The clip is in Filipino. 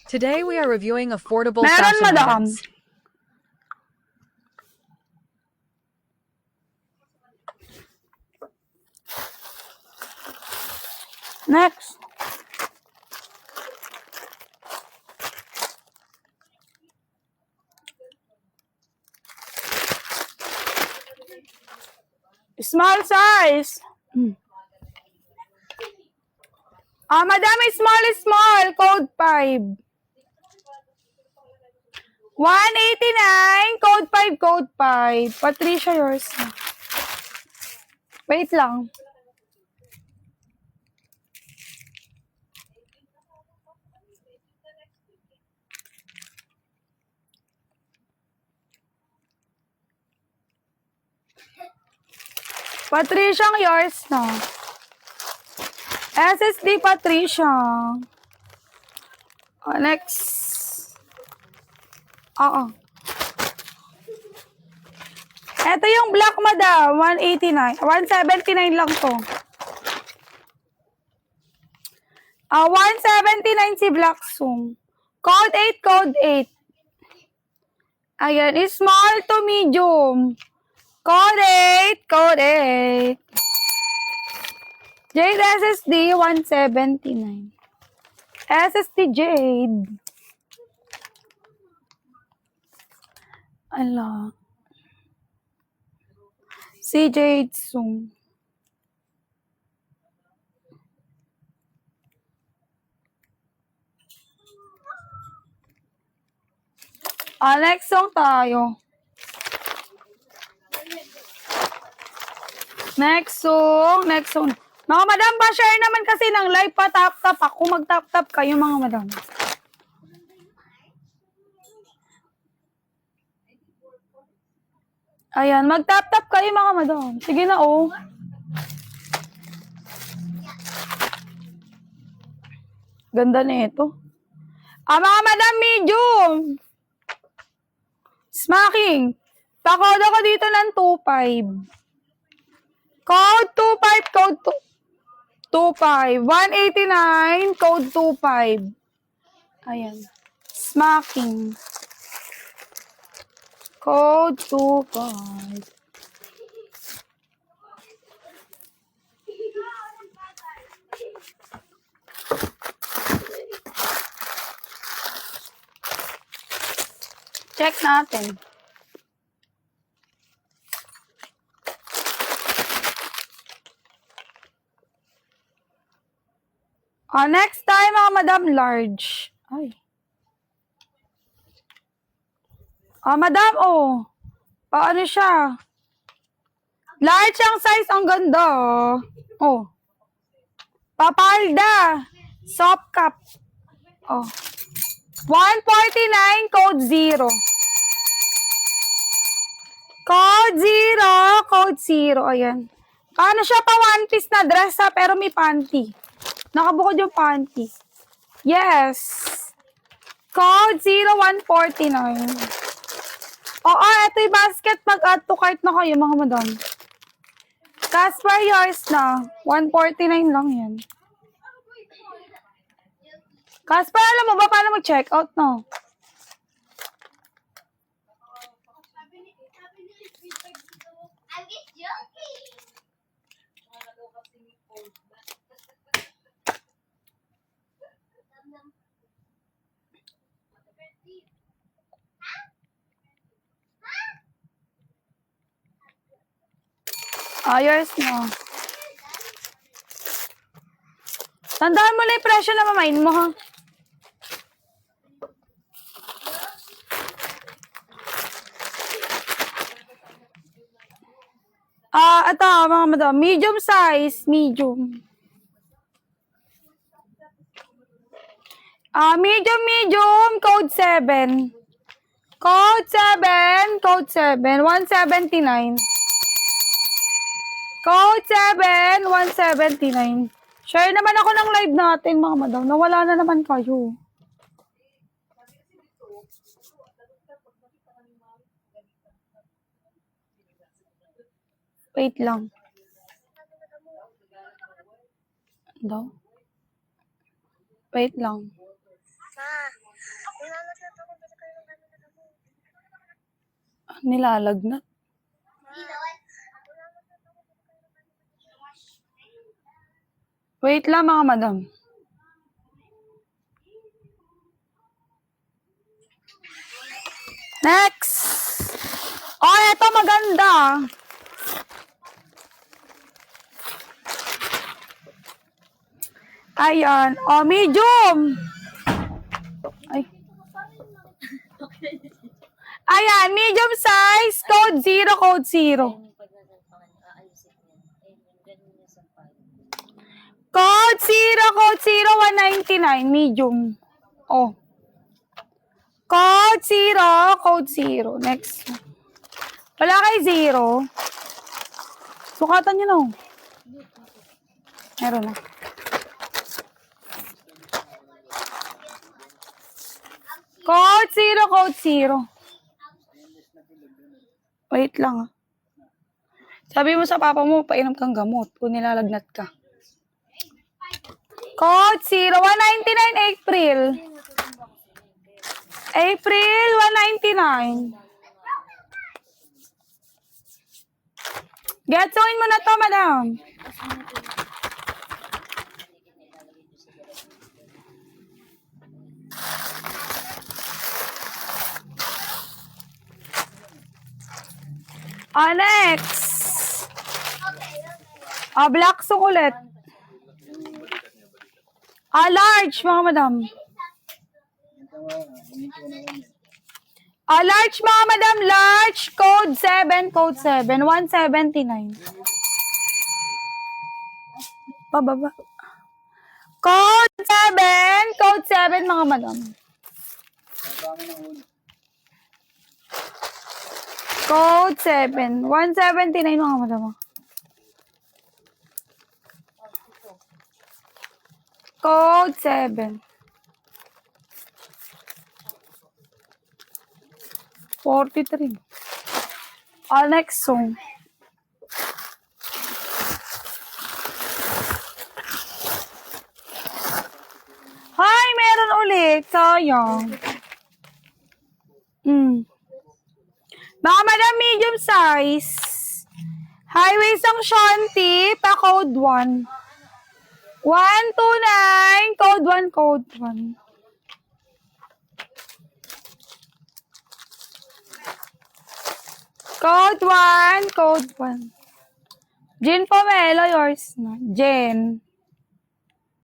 Today we are reviewing affordable Meron, fashion madam. items. Next. Small size. Madam, small. Code 5. 189, code 5. Patricia, yours na. Wait lang. Patricia, yours na. SSD Patricia. Next. Oo. Ito yung black, madam. 189. 179 lang to. 179 si Black Zoom. Code 8. Ayan, small to medium. Code 8. Jade SSD, 179. SSD Jade. Ala. Si Jade Zoom. Next song tayo. Next song. Mga madam, pa-share naman kasi ng live, pa-tap-tap ako. Mag-tap-tap kayo, mga madam. Ayan, mag-tap-tap kayo, mga madam. Sige na, oh. Ganda na ito. Mga madam, medium. Smacking. Takod ako dito ng 2.5. Code 2.5. 2.5. 189. Code 2.5. Ayan. Smacking. Code 2.5. Check natin. Next time, mga madam, large. Ay. Madam, oh. Ano siya? Large ang size. Ang ganda, oh. Papalda. Soft cup. 149, code 0. Code 0. Ayan. Paano siya pa one piece na dress, ha? Pero may panty. Nakabukod yung panty. Yes. Code 0149. Ito yung basket. Mag-add to cart na kayo, mga madam. Casper, yours na. 149 lang yan. Casper, alam mo ba paano mag-check out, no? I'm just joking. Yours na. Tandaan mo lang yung presyo na mamain mo, ha? Ito, mga madam. Medium size. Medium. Medium. Code 7. Code 7. 179. Code 7. 179. Share naman ako ng live natin, mga madam. Nawala na naman kayo. Wait lang. Wait lang. Nilalagnat. Wait lang mga madam. Next! Oh, eto maganda. Ayan. Oh, medium. Ay. Ayan, medium size, code 0, code 0. Code 0, 199, medium. Oh. Code 0, code 0. Next. Wala kay 0. Sukatan nyo na. Meron na. Code 0, code 0. Wait lang ah. Sabi mo sa papa mo, painom kang gamot kung nilalagnat ka. Code 0, 199 April. April, 199. Getsoin mo na to, madam. Next. Black sukulit. Large, mga madam. Large, mga madam. Large. Code 7, code 7. 179. Pababa. Code 7, code 7, mga madam. Code 7. 179, mga madam. Code 7. 43. Next song. Hi, meron ulit. Sayang. Mga madam, medium size. Highways ang Shanti, pa code 1. 129, code 1, code 1. Code 1, code 1. Jen Pomelo, yours na. Jen.